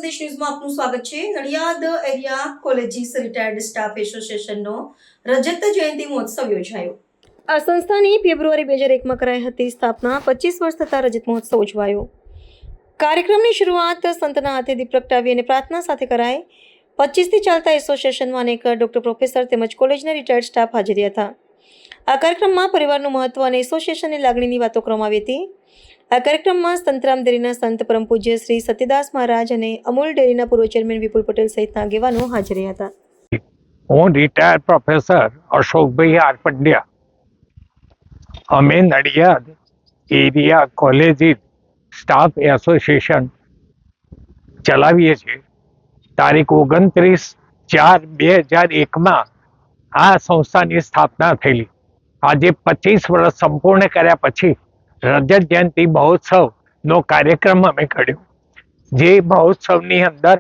સંદેશ ન્યૂઝમાં આપનું સ્વાગત છે। Nadiad area colleges retired staff એસોસિએશનનો રજત જયંતિ મહોત્સવ યોજાયો। આ સંસ્થાની ફેબ્રુઆરી 2001માં કરાઈ હતી સ્થાપના। 25 વર્ષ થતા રજત મહોત્સવ ઉજવાયો। કાર્યક્રમની શરૂઆત સંતના હાથે દીપ પ્રગટાવી અને પ્રાર્થના સાથે કરાઈ। 25થી ચાલતા એસોસિએશનમાં અનેક ડોક્ટર, પ્રોફેસર તેમજ કોલેજના રિટાયર્ડ સ્ટાફ હાજર હતા। આ કાર્યક્રમમાં પરિવારનું મહત્વ અને એસોસિએશનની લાગણીની વાતો કરવામાં આવી હતી। આ કાર્યક્રમમાં સંતરામ ડેરીના સંત પરમ પૂજ્ય શ્રી સત્યદાસ મહારાજ અને અમૂલ ડેરીના પૂર્વ ચેરમેન વિપુલ પટેલ સહિતના આગેવાનો હાજર હતા। હું રિટાયર્ડ પ્રોફેસર અશોકભાઈ આર પંડ્યા। અમે Nadiad area colleges staff association ચલાવીએ છીએ। તારીખ 29/4/2001માં આ સંસ્થાની સ્થાપના થયેલી। આજે 25 વર્ષ સંપૂર્ણ કર્યા પછી રજત જયંતિ મહોત્સવનો કાર્યક્રમ અમે કર્યો। જે મહોત્સવની અંદર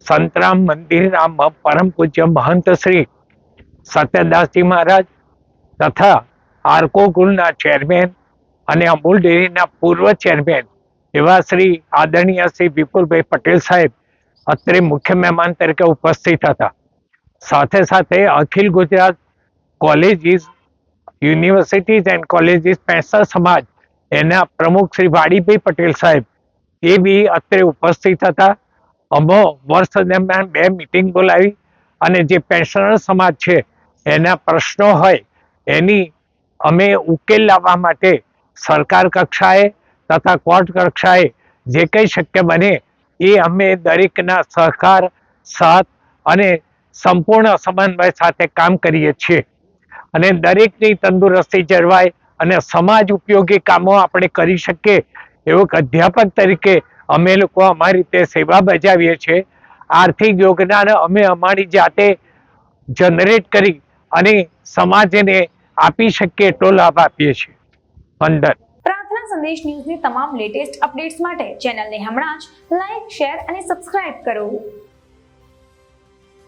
સંતરામ મંદિરના પરમ પૂજ્ય મહંત શ્રી સત્યદાસજી મહારાજ તથા આર્કો ગુરુના ચેરમેન અને અમૂલ ડેરીના પૂર્વ ચેરમેન એવા શ્રી આદરણીય શ્રી વિપુલભાઈ પટેલ સાહેબ અત્રે મુખ્ય મહેમાન તરીકે ઉપસ્થિત હતા। સાથે સાથે Akhil Gujarat colleges universities and colleges પેંસા સમાજ એના પ્રમુખ શ્રી વાડીભાઈ પટેલ સાહેબ એ બી અત્રે ઉપસ્થિત હતા। અમે વર્ષ દરમિયાન 2 મિટિંગ બોલાવી અને જે પેન્શનર સમાજ છે એના પ્રશ્નો હોય એની અમે ઉકેલ લાવવા માટે સરકાર કક્ષાએ તથા કોર્ટ કક્ષાએ જે કંઈ શક્ય બને એ અમે દરેકના સહકાર સાથ અને સંપૂર્ણ સમન્વય સાથે કામ કરીએ છીએ। અને દરેકની તંદુરસ્તી જળવાય અને સમાજ ઉપયોગી કામો આપણે કરી શકીએ એવું અધ્યાપક તરીકે અમે લોકો અમારી રીતે સેવા બજાવીએ છીએ। આર્થિક યોગદાન અમે અમારી જાતે જનરેટ કરી અને સમાજને આપી શકીએ એટલો લાભ આપીએ છીએ। પ્રાર્થના સંદેશ ન્યૂઝની તમામ લેટેસ્ટ અપડેટ્સ માટે ચેનલને હમણાં જ લાઈક, શેર અને સબસ્ક્રાઇબ કરો।